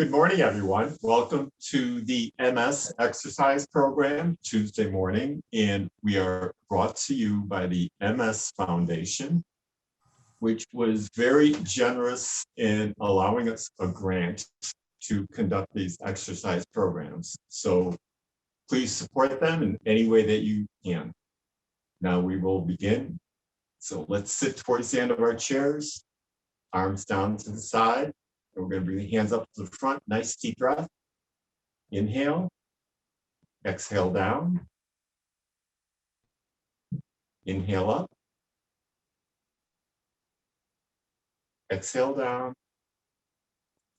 Good morning, everyone. Welcome to the MS exercise program Tuesday morning, and we are brought to you by the MS Foundation, which was very generous in allowing us a grant to conduct these exercise programs. So please support them in any way that you can. Now we will begin. So let's sit towards the end of our chairs, arms down to the side. And we're going to bring the hands up to the front. Nice deep breath. Inhale. Exhale down. Inhale up. Exhale down.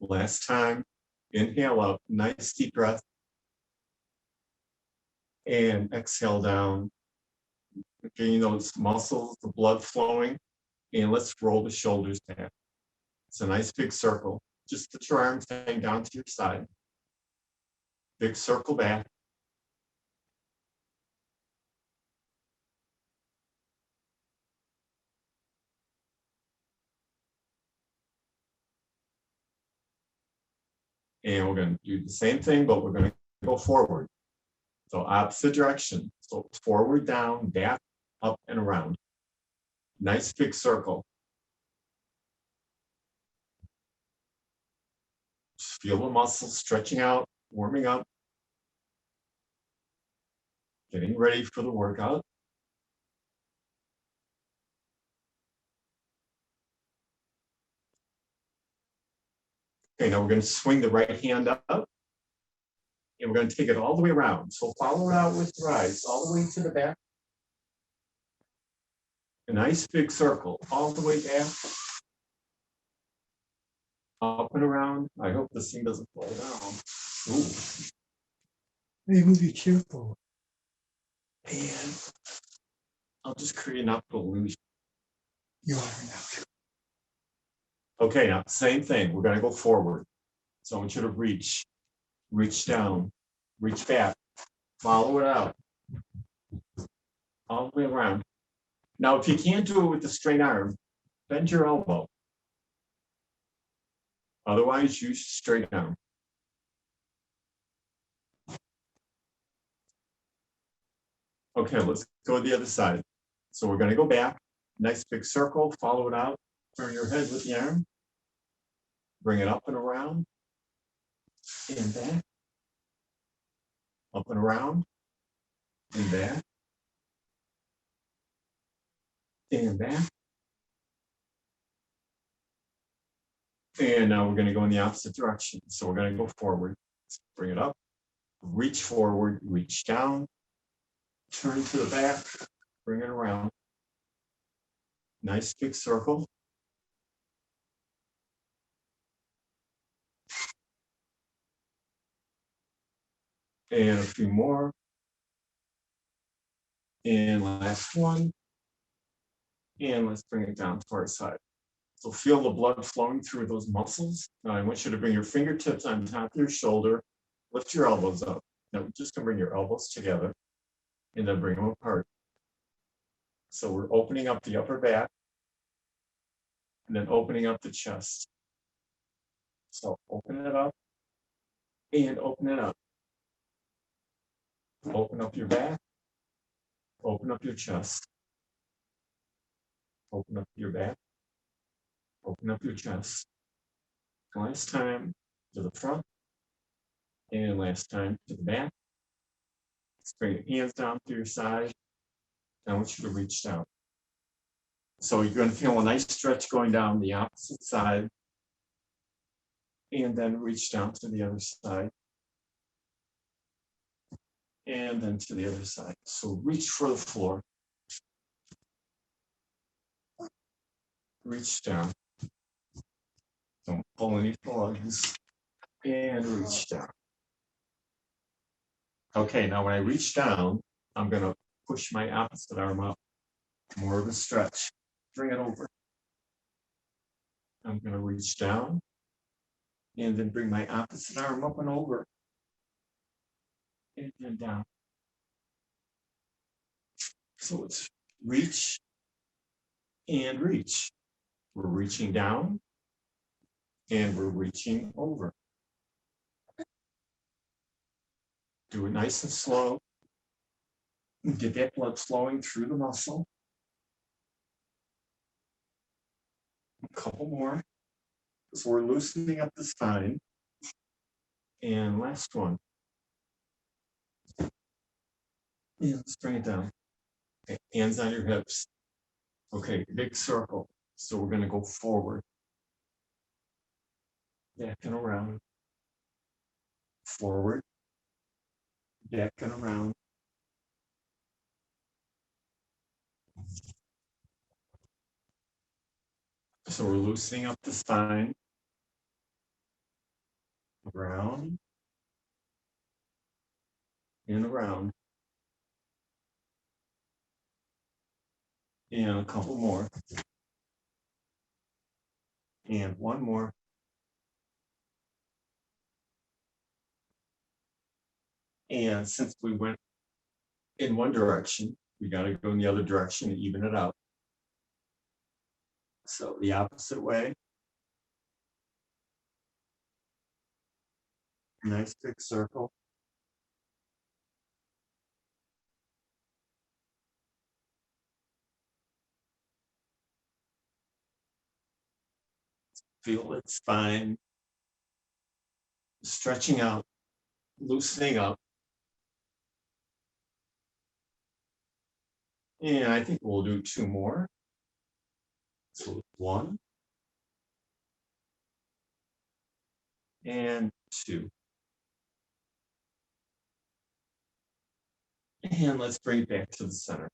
Last time. Inhale up. Nice deep breath. And exhale down. Getting those muscles, the blood flowing. And let's roll the shoulders back. It's a nice big circle. Just put your arms hang down to your side. Big circle back. And we're going to do the same thing, but we're going to go forward. So opposite direction. So forward, down, back, up, and around. Nice big circle. Just feel the muscles stretching out, warming up. Getting ready for the workout. Okay, now we're going to swing the right hand up. And we're going to take it all the way around. So follow it out with your eyes, all the way to the back. A nice big circle, all the way back. Up and around. I hope this thing doesn't fall down. Ooh. Maybe move your chair forward. And I'll just create an optical illusion. You are now. Okay, now same thing. We're going to go forward. So I want you to reach down, reach back, follow it out, all the way around. Now, if you can't do it with the straight arm, bend your elbow. Otherwise, use straight arm. Okay, let's go to the other side. So we're going to go back. Nice big circle, follow it out. Turn your head with the arm. Bring it up and around. And back. Up and around. And back. And back. And now we're going to go in the opposite direction. So we're going to go forward. Let's bring it up. Reach forward, reach down. Turn to the back. Bring it around. Nice big circle. And a few more. And last one. And let's bring it down to our side. So feel the blood flowing through those muscles. Now I want you to bring your fingertips on top of your shoulder. Lift your elbows up. Now we're just going to bring your elbows together and then bring them apart. So we're opening up the upper back and then opening up the chest. So open it up and open it up. Open up your back. Open up your chest. Open up your back. Open up your chest. Last time to the front. And last time to the back. Let's bring your hands down to your side. I want you to reach down. So you're going to feel a nice stretch going down the opposite side. And then reach down to the other side. And then to the other side. So reach for the floor. Reach down. Don't pull any plugs. And reach down. Okay, now when I reach down, I'm going to push my opposite arm up. More of a stretch. Bring it over. I'm going to reach down. And then bring my opposite arm up and over. And then down. So it's reach and reach. We're reaching down and we're reaching over. Do it nice and slow. Get that blood flowing through the muscle. A couple more. So we're loosening up the spine. And last one. Yeah, let's bring it down. Okay, hands on your hips. Okay, big circle. So we're going to go forward. Back and around. Forward. Back and around. So we're loosening up the spine. Around. And around. And a couple more. And one more. And since we went in one direction, we got to go in the other direction to even it out. So the opposite way. Nice big circle. Feel its spine stretching out, loosening up. And I think we'll do two more. So 1 and 2. And let's bring it back to the center.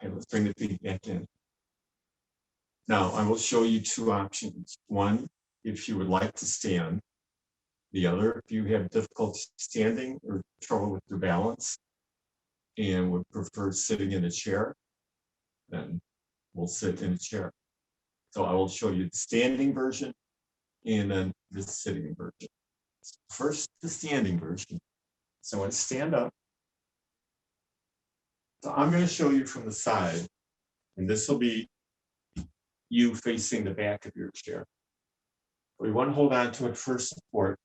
Okay, let's bring the feet back in. Now I will show you two options. One, if you would like to stand. The other, if you have difficulty standing or trouble with your balance and would prefer sitting in a chair, then we'll sit in a chair. So I will show you the standing version and then the sitting version. First, the standing version. So I want to stand up. So I'm going to show you from the side, and this will be you facing the back of your chair. We want to hold on to it for support.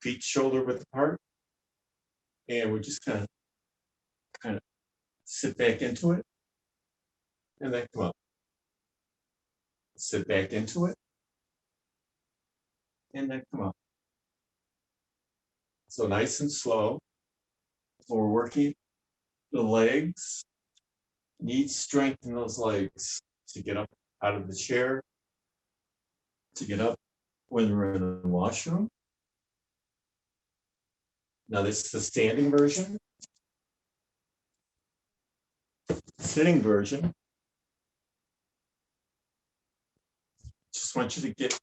Feet shoulder width apart. And we just kind of sit back into it. And then come up. Sit back into it. And then come up. So nice and slow. So we're working the legs. Need strength in those legs to get up out of the chair, to get up when we're in the washroom. Now this is the standing version. Sitting version. Just want you to get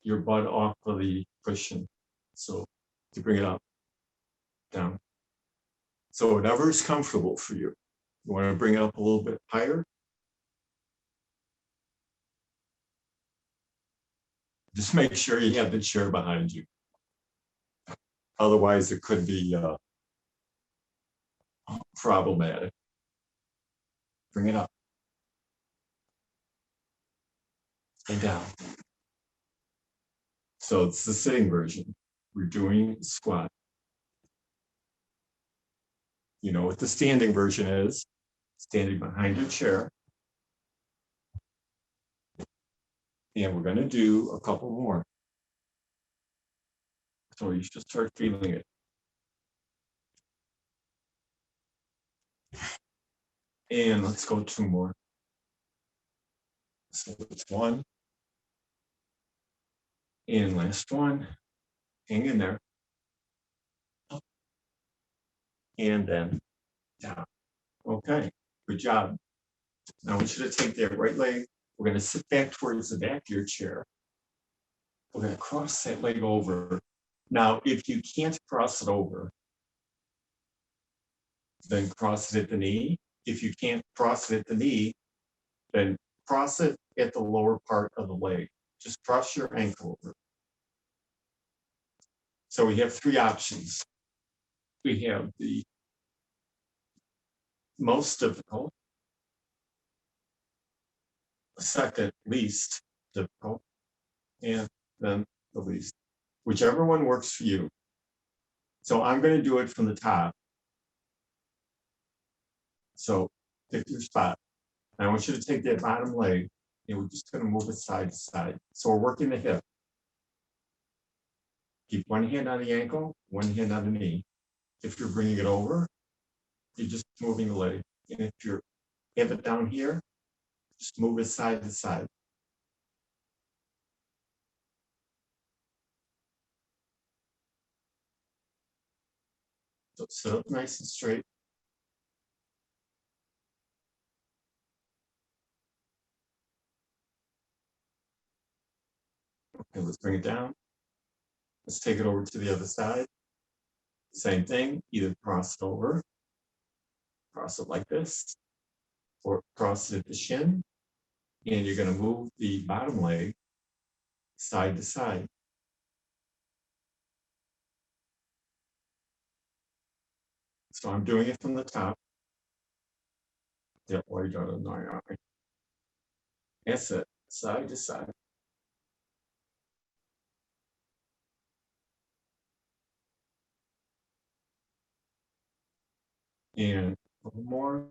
your butt off of the cushion. So to bring it up, down. So whatever is comfortable for you. You want to bring it up a little bit higher. Just make sure you have the chair behind you. Otherwise, it could be problematic. Bring it up. And down. So it's the sitting version. We're doing squat. You know what the standing version is. Standing behind your chair. And we're going to do a couple more. So you should start feeling it. And let's go 2 more. So it's 1. And last one. Hang in there. Up. And then down. Okay, good job. Now I want you to take that right leg. We're going to sit back towards the back of your chair. We're going to cross that leg over. Now, if you can't cross it over, then cross it at the knee. If you can't cross it at the knee, then cross it at the lower part of the leg. Just cross your ankle over. So we have 3 options. We have the most difficult, second least difficult, and then the least, whichever one works for you. So I'm going to do it from the top. So pick your spot. I want you to take that bottom leg and we're just going to move it side to side. So we're working the hip. Keep one hand on the ankle, one hand on the knee. If you're bringing it over, you're just moving the leg. And if you have it down here, just move it side to side. So sit up nice and straight. Okay, let's bring it down. Let's take it over to the other side. Same thing, either cross it over, cross it like this, or cross it at the shin. And you're going to move the bottom leg side to side. So I'm doing it from the top. That's it, side to side. And a little more,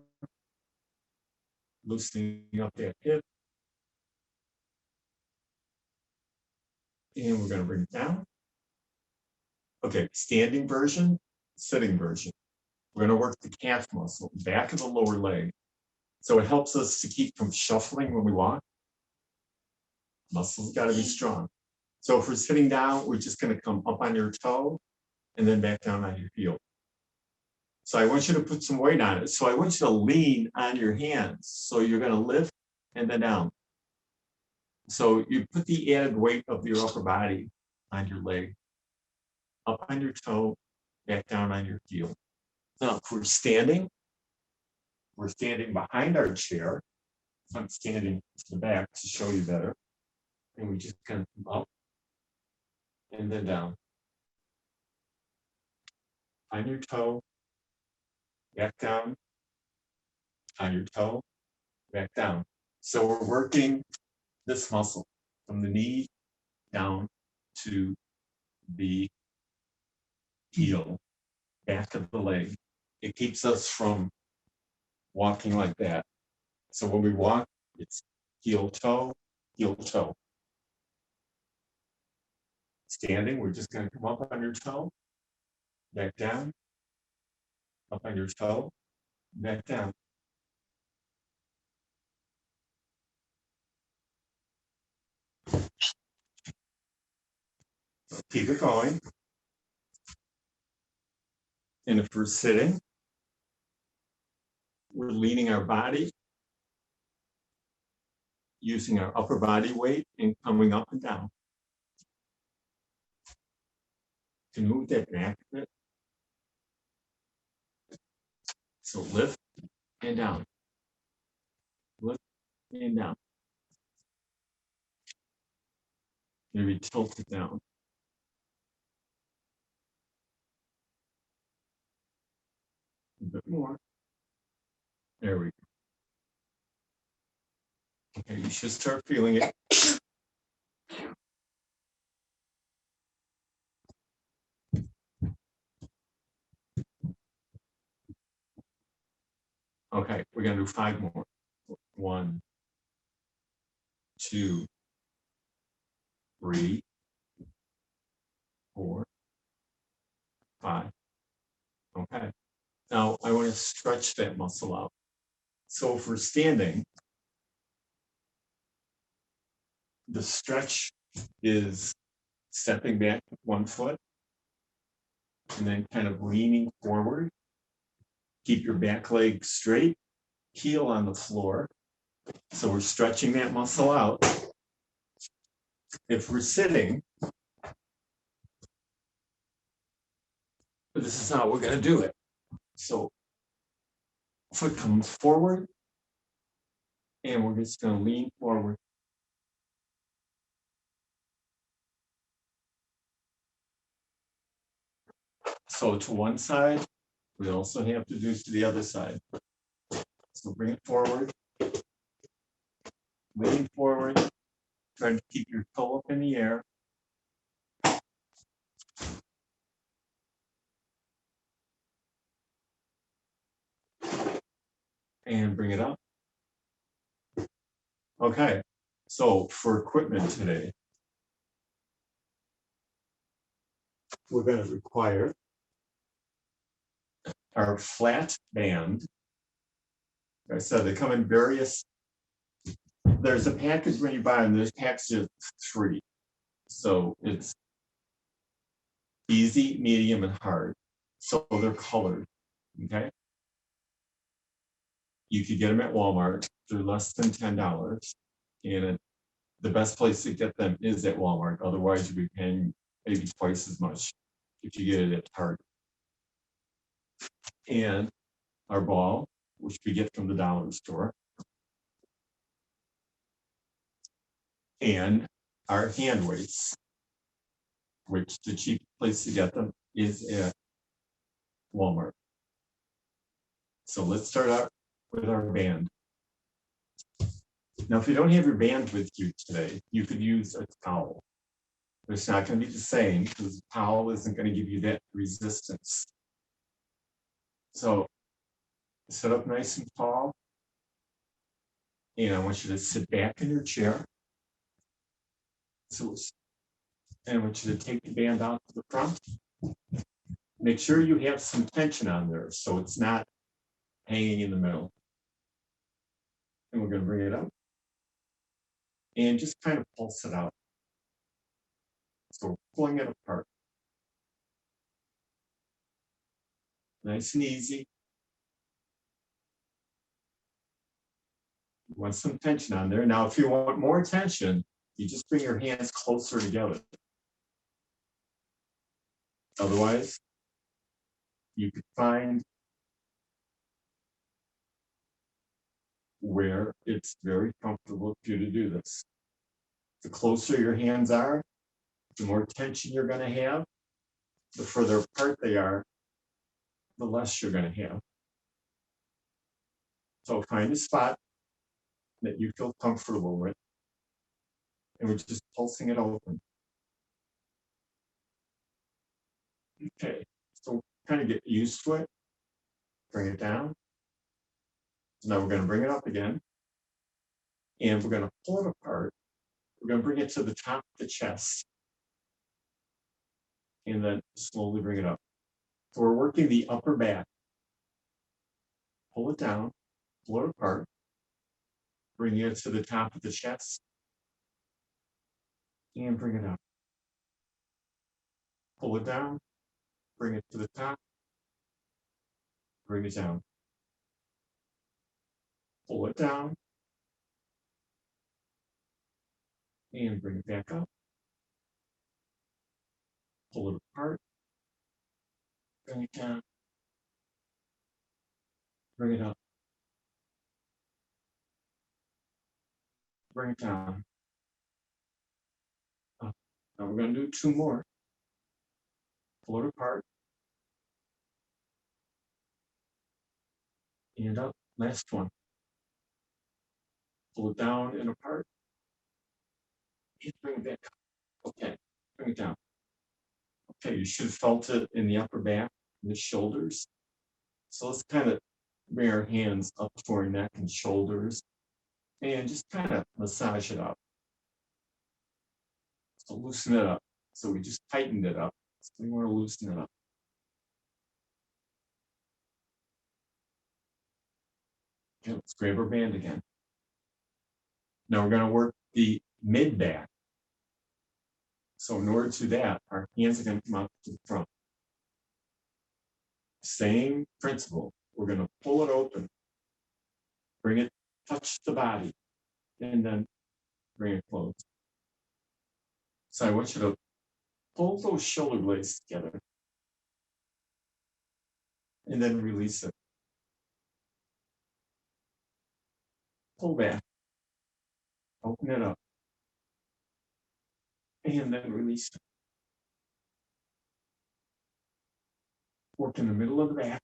loosening up that hip. And we're going to bring it down. Okay, standing version, sitting version. We're going to work the calf muscle, back of the lower leg. So it helps us to keep from shuffling when we walk. Muscles got to be strong. So if we're sitting down, we're just going to come up on your toe and then back down on your heel. So I want you to put some weight on it. So I want you to lean on your hands. So you're going to lift and then down. So you put the added weight of your upper body on your leg, up on your toe, back down on your heel. Now, if we're standing behind our chair. I'm standing to the back to show you better. And we just kind of come up and then down. On your toe, back down, on your toe, back down. So we're working this muscle from the knee down to the heel, back of the leg. It keeps us from walking like that. So when we walk, it's heel, toe, heel, toe. Standing, we're just going to come up on your toe, back down, up on your toe, back down. Keep it going. And if we're sitting, we're leaning our body, using our upper body weight and coming up and down. To move that back a bit. So lift and down. Lift and down. Maybe tilt it down. A bit more. There we go. Okay, you should start feeling it. Okay, we're going to do 5 more. 1, 2, 3, 4, 5. Okay. Now I want to stretch that muscle out. So if we're standing, the stretch is stepping back with 1 foot and then kind of leaning forward. Keep your back leg straight, heel on the floor. So we're stretching that muscle out. If we're sitting, this is how we're going to do it. So foot comes forward and we're just going to lean forward. So to one side, we also have to do to the other side. So bring it forward, lean forward, try to keep your toe up in the air, Okay, so for equipment today, we're going to require our flat band. Like I said, they come in various, there's a package when you buy them, there's packages of 3. So it's easy, medium, and hard. So they're colored, okay? You could get them at Walmart. They're less than $10. And the best place to get them is at Walmart. Otherwise, you'd be paying maybe twice as much if you get it at Target. And our ball, which we get from the dollar store. And our hand weights, which the cheap place to get them is at Walmart. So let's start out with our band. Now, if you don't have your band with you today, you could use a towel. But it's not going to be the same because the towel isn't going to give you that resistance. So sit up nice and tall. And I want you to sit back in your chair. And I want you to take the band out to the front. Make sure you have some tension on there so it's not hanging in the middle. And we're going to bring it up. And just kind of pulse it out. So we're pulling it apart. Nice and easy. You want some tension on there. Now, if you want more tension, you just bring your hands closer together. Otherwise, you could find where it's very comfortable for you to do this. The closer your hands are, the more tension you're going to have. The further apart they are, the less you're going to have. So find a spot that you feel comfortable with, and we're just pulsing it open. Okay, so kind of get used to it. Bring it down. So now we're going to bring it up again, and we're going to pull it apart. We're going to bring it to the top of the chest, and then slowly bring it up. So we're working the upper back. Pull it down, pull it apart, bring it to the top of the chest, and bring it up. Pull it down, bring it to the top, bring it down. Pull it down, and bring it back up. Pull it apart, bring it down, bring it up, bring it down. Up. Now we're going to do 2 more. Pull it apart, and up. Last one. Pull it down and apart, and bring it back up. Okay, bring it down. Okay, you should have felt it in the upper back, and the shoulders. So let's kind of bring our hands up to our neck and shoulders, and just kind of massage it up. So loosen it up. So we just tightened it up. So we want to loosen it up. Okay, let's grab our band again. Now we're going to work the mid back. So in order to do that, our hands are going to come out to the front. Same principle. We're going to pull it open, bring it, touch the body, and then bring it close. So I want you to pull those shoulder blades together and then release it. Pull back, open it up, and then release it. Work in the middle of the back,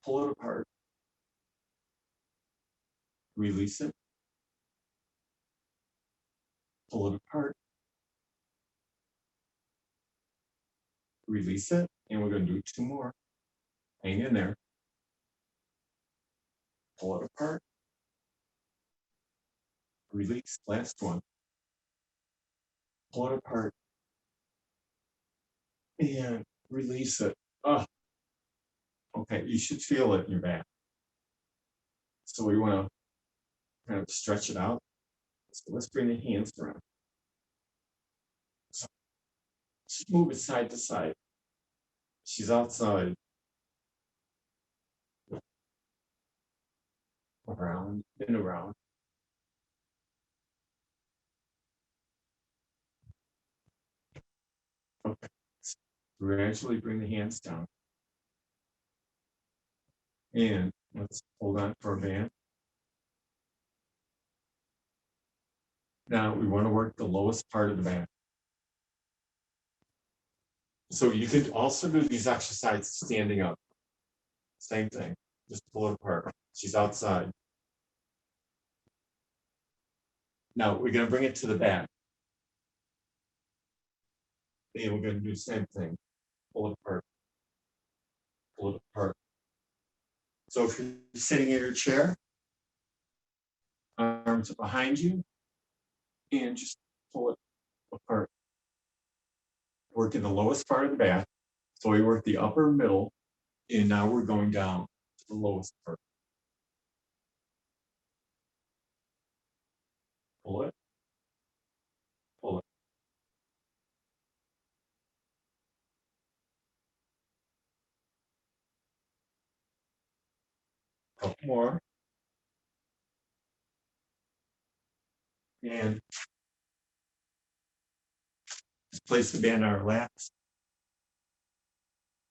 pull it apart, release it, pull it apart, release it, and we're going to do 2 more. Hang in there. Pull it apart, Release, last one. Pull it apart. And release it. Oh, okay, you should feel it in your back. So we want to kind of stretch it out. So let's bring the hands around. So just move it side to side. She's outside. Around and around. Okay. So gradually bring the hands down. And let's hold on for a band. Now we want to work the lowest part of the back. So you could also do these exercises standing up. Same thing. Just pull it apart. She's outside. Now we're going to bring it to the back. And we're going to do the same thing. Pull it apart. Pull it apart. So if you're sitting in your chair, arms behind you, and just pull it apart. Working the lowest part of the back. So we work the upper middle, and now we're going down to the lowest part. Pull it. Pull it. Couple more. And just place the band on our laps.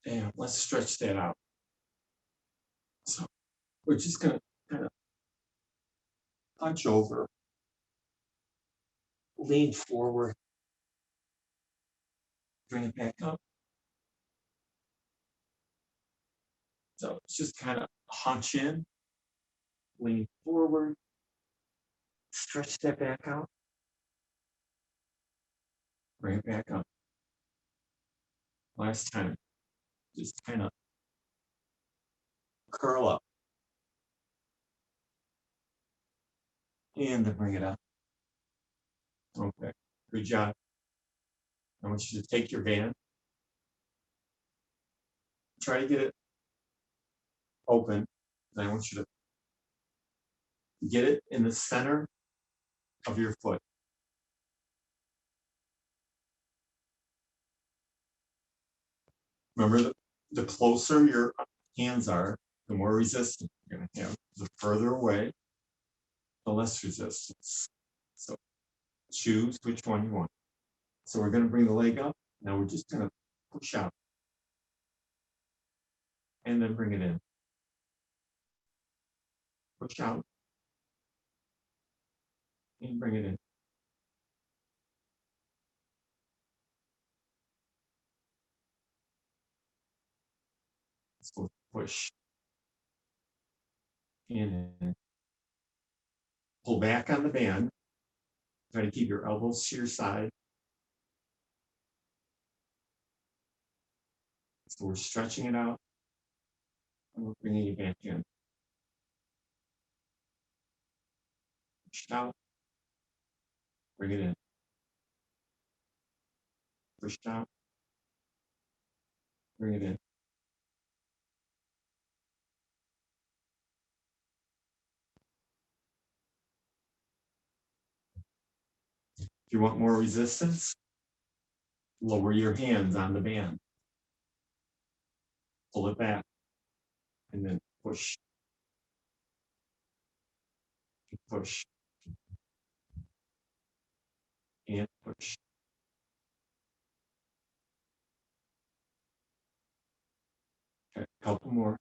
And let's stretch that out. So we're just going to kind of hunch over, lean forward, bring it back up. So it's just kind of hunch in, lean forward, stretch that back out, bring it back up. Last time, just kind of curl up. And then bring it up. Okay, good job. I want you to take your band, try to get it open, and I want you to get it in the center of your foot. Remember, the closer your hands are, the more resistance you're going to have. The further away, the less resistance. So choose which one you want. So we're going to bring the leg up. Now we're just going to push out. And then bring it in. Push out. And bring it in. So push. And in. Pull back on the band. Try to keep your elbows to your side. So we're stretching it out. And we're bringing it back in. Push it out. Bring it in. Push it out. Bring it in. If you want more resistance, lower your hands on the band. Pull it back. And then push. Push. And push. Okay, a couple more.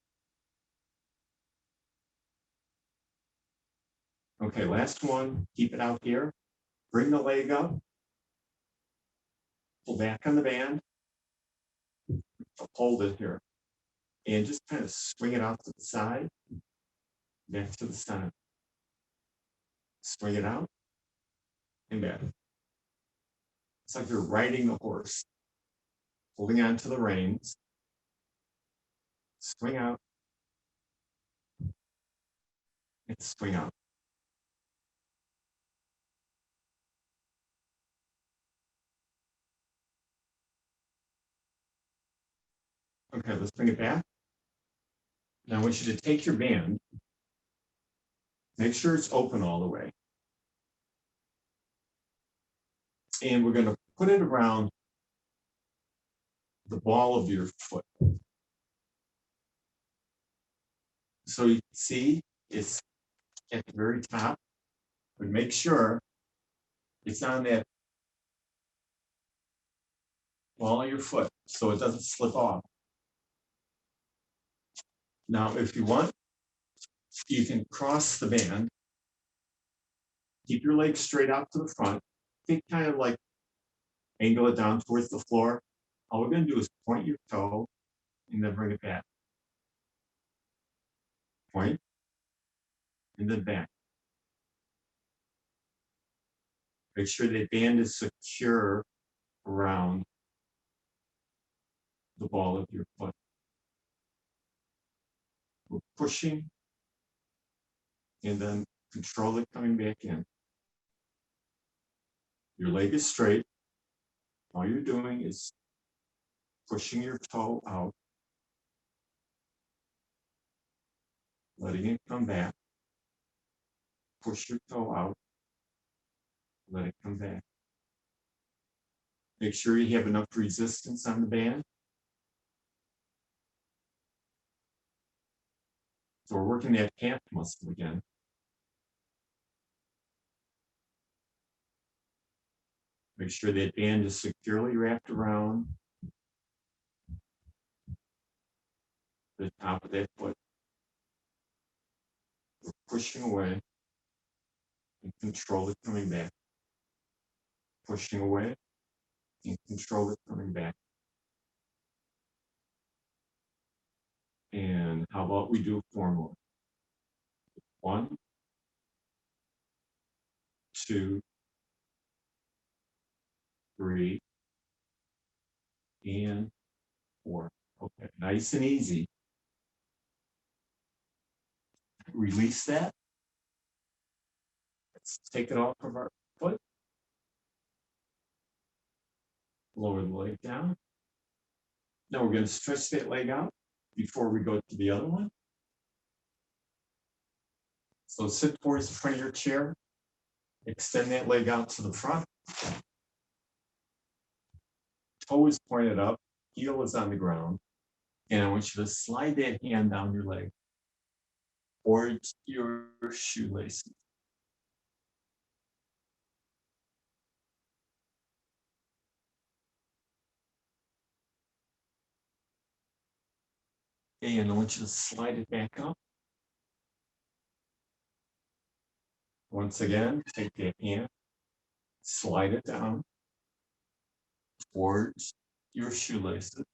Okay, last one. Keep it out here. Bring the leg up. Pull back on the band. Hold it here. And just kind of swing it out to the side. Back to the center. Swing it out. And back. It's like you're riding a horse. Holding on to the reins. Swing out. And swing out. Okay, let's bring it back. Now I want you to take your band, make sure it's open all the way. And we're going to put it around the ball of your foot. So you can see it's at the very top, but make sure it's on that ball of your foot so it doesn't slip off. Now, if you want, you can cross the band, keep your legs straight out to the front, think kind of like angle it down towards the floor. All we're going to do is point your toe and then bring it back. Point and then back. Make sure the band is secure around the ball of your foot. We're pushing and then control it coming back in. Your leg is straight. All you're doing is pushing your toe out, letting it come back. Push your toe out, let it come back. Make sure you have enough resistance on the band. So we're working that calf muscle again. Make sure that band is securely wrapped around the top of that foot. We're pushing away and control it coming back. Pushing away and control it coming back. And how about we do 4 more? 1, 2, 3, and 4. Okay, nice and easy. Release that. Let's take it off of our foot. Lower the leg down. Now we're going to stretch that leg out before we go to the other one. So sit towards the front of your chair. Extend that leg out to the front. Toe is pointed up. Heel is on the ground. And I want you to slide that hand down your leg towards your shoelaces. And I want you to slide it back up. Once again, take that hand, slide it down towards your shoelaces.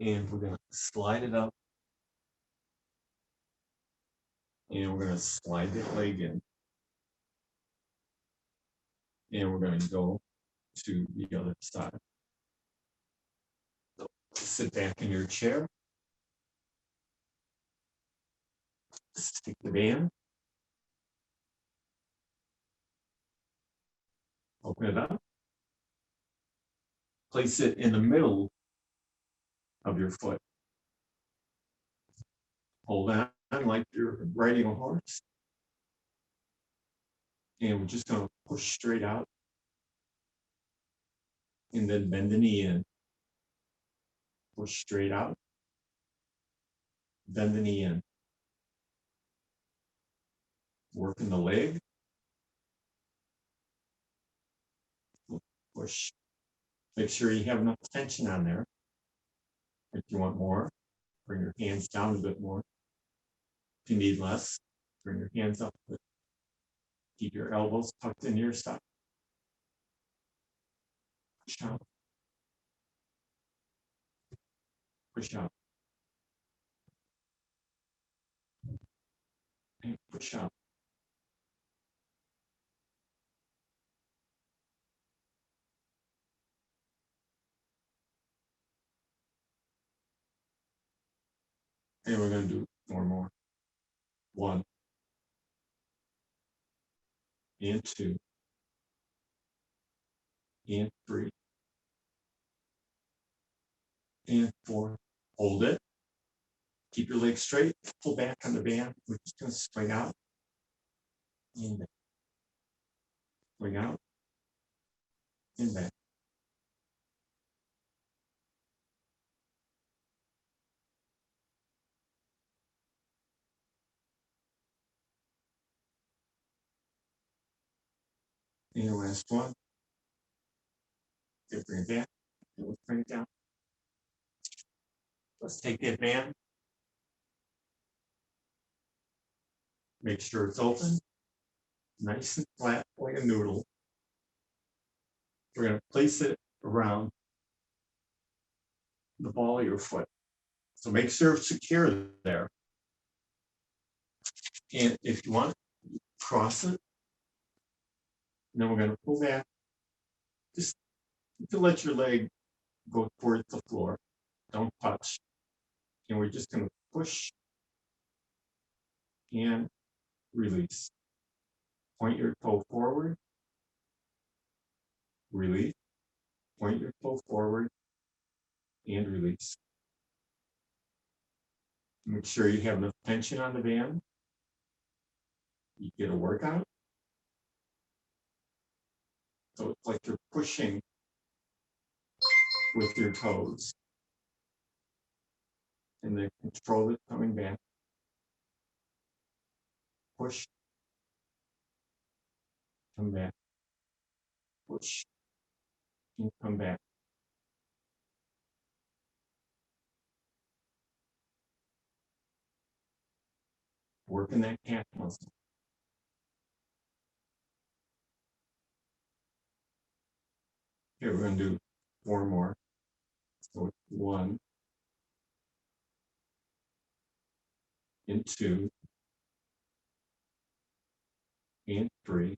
And we're going to slide it up. And we're going to slide that leg in. And we're going to go to the other side. So sit back in your chair. Just take the band. Open it up. Place it in the middle of your foot. Hold on like you're riding a horse. And we're just going to push straight out. And then bend the knee in. Push straight out. Bend the knee in. Working the leg. Push. Make sure you have enough tension on there. If you want more, bring your hands down a bit more. If you need less, bring your hands up. Keep your elbows tucked into your side. Push out. Push out. And push out. And we're going to do 4 more. 1, and 2, and 3, and 4. Hold it. Keep your legs straight. Pull back on the band. We're just going to swing out. And back. Swing out. And back. And last one. Okay, bring it back. And let's bring it down. Let's take that band. Make sure it's open. Nice and flat like a noodle. We're going to place it around the ball of your foot. So make sure it's secure there. And if you want, cross it. And then we're going to pull back. Just to let your leg go towards the floor. Don't touch. And we're just going to push and release. Point your toe forward. Release. Point your toe forward and release. Make sure you have enough tension on the band. You get a workout. So it's like you're pushing with your toes. And then control it coming back. Push. Come back. Push. And come back. Working that calf muscle. Here we're going to do 4 more. So 1 and 2 and 3.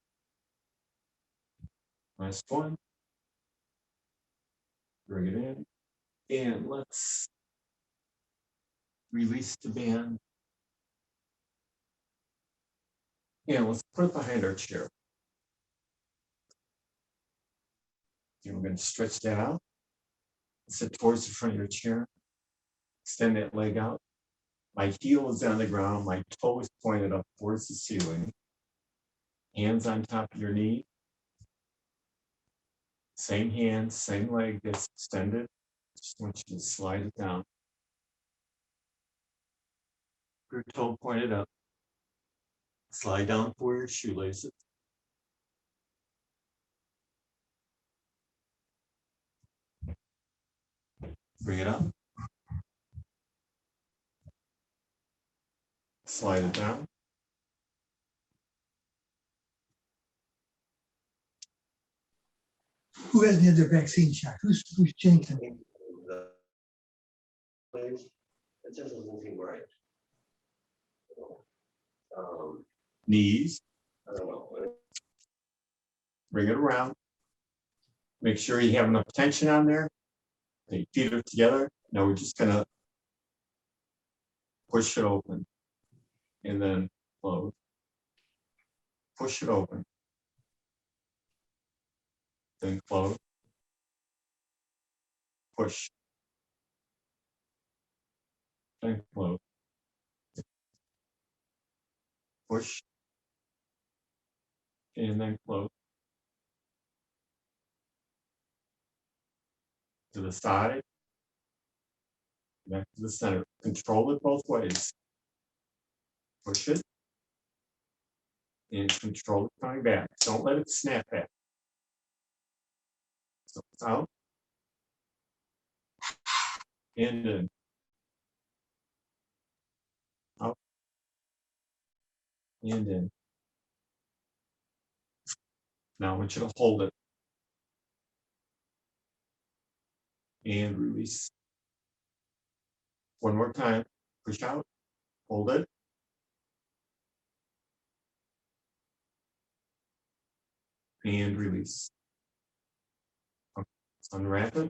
Last one. Bring it in. And let's release the band. And let's put it behind our chair. And we're going to stretch that out. Sit towards the front of your chair. Extend that leg out. My heel is on the ground. My toe is pointed up towards the ceiling. Hands on top of your knee. Same hand, same leg that's extended. Just want you to slide it down. Your toe pointed up. Slide down for your shoelaces. Bring it up. Slide it down. Who has the other vaccine shot? Who's Jenkins? It doesn't moving right. Knees. I don't know. Bring it around. Make sure you have enough tension on there. Your feet are together. Now we're just gonna push it open and then close. Push it open. Then close. Push. Then close. Push. And then close. To the side. Back to the center. Control it both ways. Push it. And control it coming back. Don't let it snap back. So it's out. And in. Out. And in. Now I want you to hold it. And release. One more time. Push out. Hold it. And release. Okay. Unwrap it.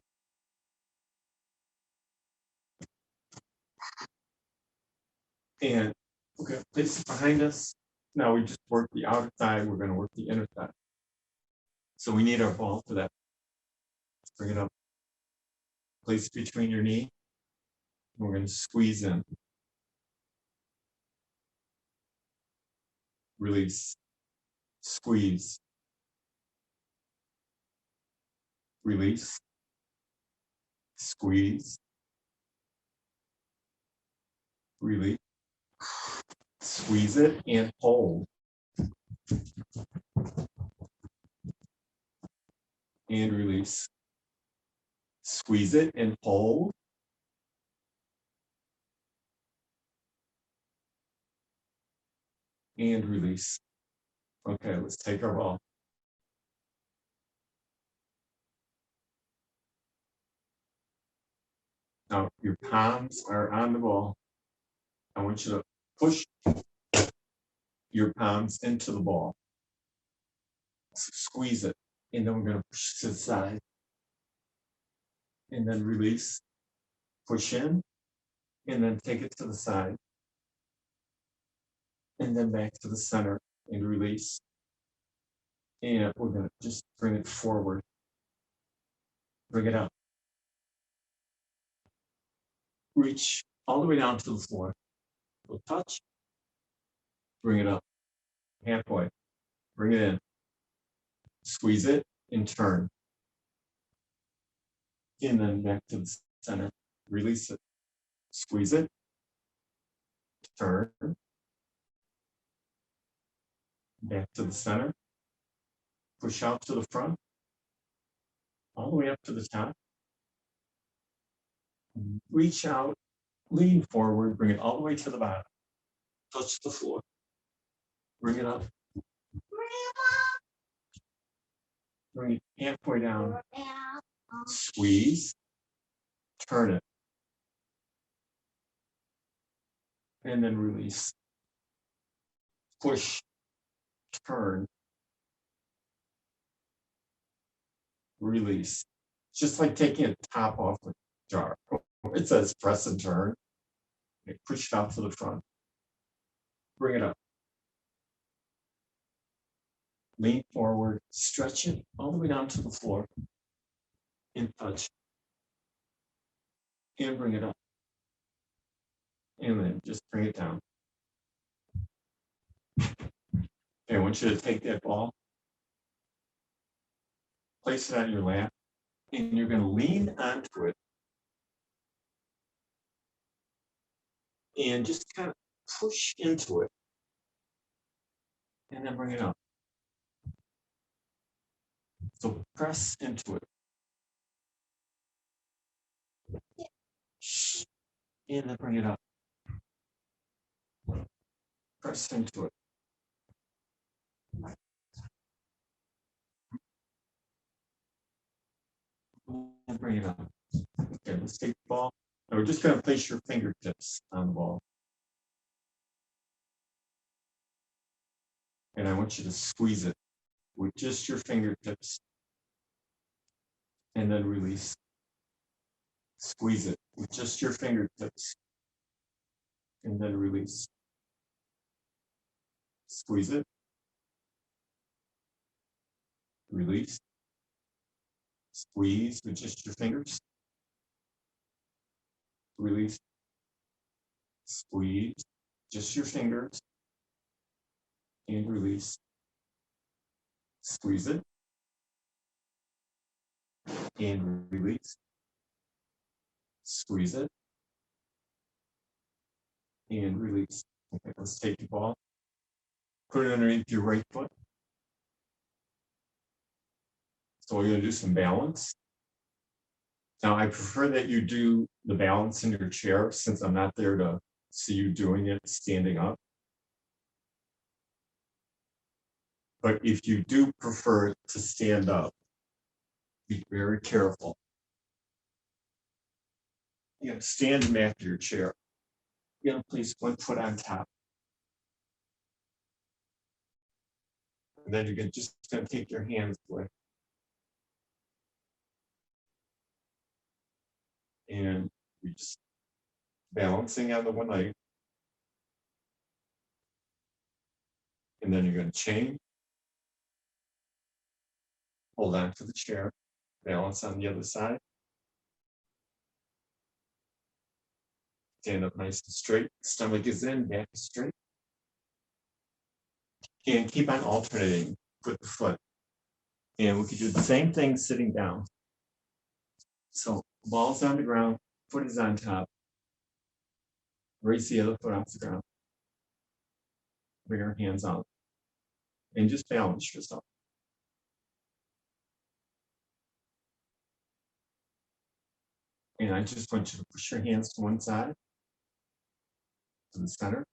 And okay, place it behind us. Now we just work the outer thigh, we're gonna work the inner thigh. So we need our ball for that. Let's bring it up. Place it between your knee. We're gonna squeeze in. Release. Squeeze. Release. Squeeze. Release. Squeeze it and hold. And release. Squeeze it and hold. And release. Okay, let's take our ball. Now your palms are on the ball. I want you to push your palms into the ball. So squeeze it, and then we're going to push to the side. And then release. Push in, and then take it to the side. And then back to the center and release. And we're going to just bring it forward. Bring it up. Reach all the way down to the floor. We'll touch. Bring it up. Halfway. Bring it in. Squeeze it and turn. And then back to the center. Release it. Squeeze it. Turn. Back to the center. Push out to the front. All the way up to the top. Reach out. Lean forward. Bring it all the way to the bottom. Touch the floor. Bring it up. Bring it halfway down. Squeeze. Turn it. And then release. Push. Turn. Release. Just like taking a top off the jar. It says press and turn. Push it out to the front. Bring it up. Lean forward. Stretch it all the way down to the floor. And touch. And bring it up. And then just bring it down. Okay, I want you to take that ball. Place it on your lap. And you're going to lean onto it. And just kind of push into it. And then bring it up. So press into it. And then bring it up. Press into it. And bring it up. Okay, let's take the ball. And we're just going to place your fingertips on the ball. And I want you to squeeze it with just your fingertips. And then release. Squeeze it with just your fingertips. And then release. Squeeze it. Release. Squeeze with just your fingers. Release. Squeeze just your fingers. And release. Squeeze it. And release. Squeeze it. And release. Okay, let's take the ball. Put it underneath your right foot. So we're going to do some balance. Now, I prefer that you do the balance in your chair since I'm not there to see you doing it standing up. But if you do prefer to stand up, be very careful. You know, stand back to your chair. You know, place one foot on top. And then you're just going to take your hands away. And you're just balancing on the one leg. And then you're going to chain. Hold on to the chair. Balance on the other side. Stand up nice and straight. Stomach is in, back is straight. And keep on alternating with the foot. And we can do the same thing sitting down. So ball's on the ground, foot is on top. Raise the other foot off the ground. Bring our hands out. And just balance yourself. And I just want you to push your hands to one side, to the center,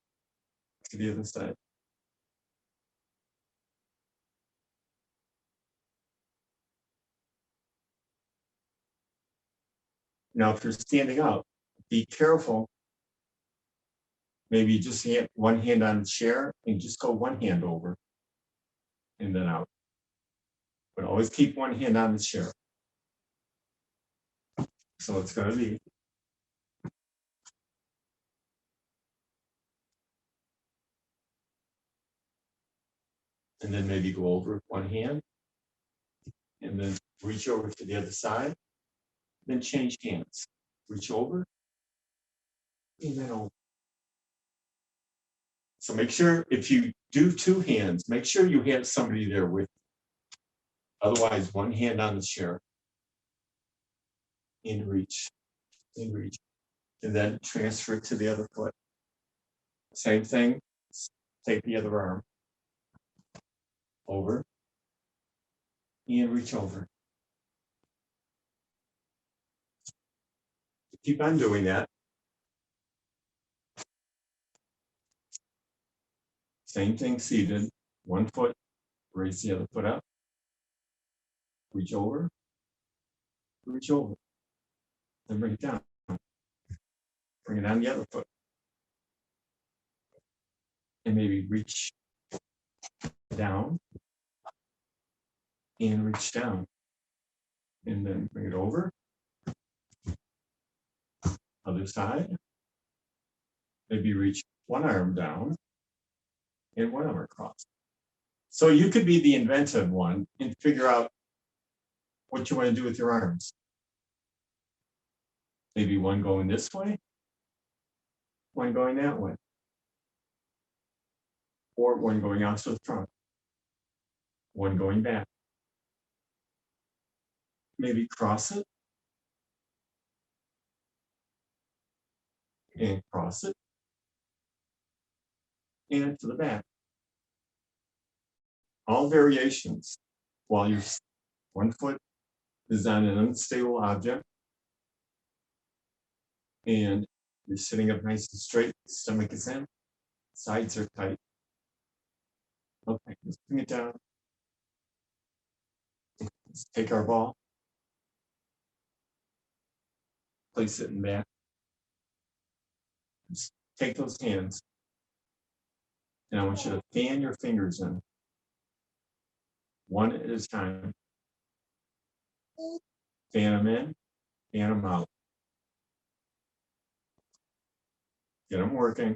to the other side. Now, if you're standing up, be careful. Maybe just one hand on the chair and just go one hand over and then out. But always keep one hand on the chair. So it's going to be and then maybe go over with one hand and then reach over to the other side, then change hands. Reach over and then over. So make sure if you do two hands, make sure you have somebody there with you. Otherwise, one hand on the chair. In reach, and then transfer it to the other foot. Same thing, take the other arm. Over, and reach over. Keep on doing that. Same thing seated, one foot, raise the other foot up. Reach over, then bring it down. Bring it on the other foot. And maybe reach down and reach down. And then bring it over. Other side. Maybe reach one arm down and one arm across. So you could be the inventive one and figure out what you want to do with your arms. Maybe one going this way, one going that way, or one going out to the front, one going back. Maybe cross it and cross it and to the back. All variations while your one foot is on an unstable object and you're sitting up nice and straight, stomach is in, sides are tight. Okay, let's bring it down. Let's take our ball, place it in back. Just take those hands, and I want you to fan your fingers in, one at a time. Fan them in, fan them out. Get them working.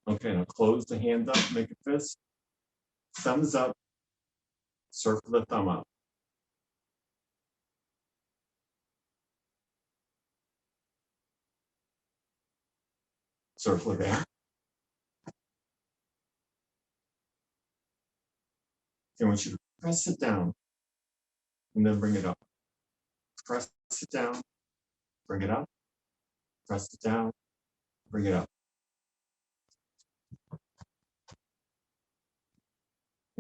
Okay, now close the hand up, make a fist. Thumbs up, circle the thumb up. Circle it back. I want you to press it down and then bring it up. Press it down, bring it up. Press it down, bring it up.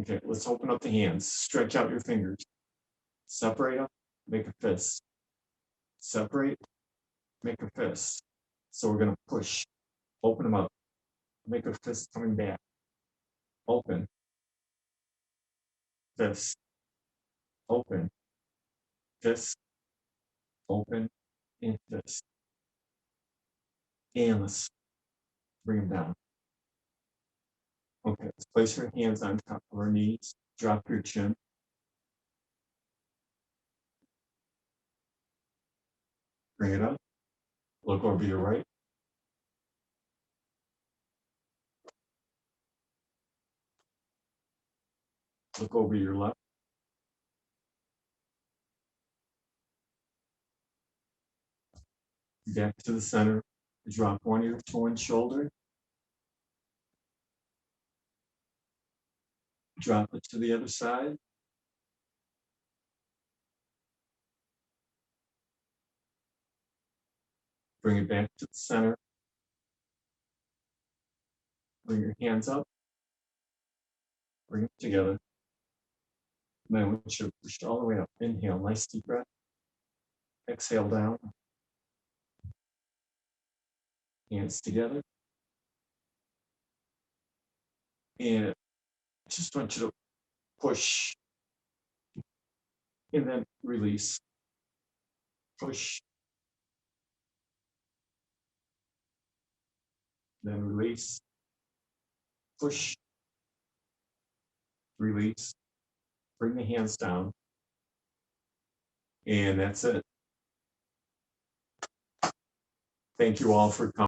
Okay, let's open up the hands. Stretch out your fingers. Separate them, make a fist. Separate, make a fist. So we're going to push, open them up, make a fist coming back. Open, fist, open, fist, open, and fist. And let's bring them down. Okay, let's place your hands on top of our knees. Drop your chin. Bring it up. Look over your right. Look over your left. Back to the center. Drop one of your torn shoulder. Drop it to the other side. Bring it back to the center. Bring your hands up. Bring them together. And then I want you to push all the way up. Inhale, nice deep breath. Exhale down. Hands together. And I just want you to push. And then release. Push. Then release. Push. Release. Bring the hands down. And that's it. Thank you all for coming.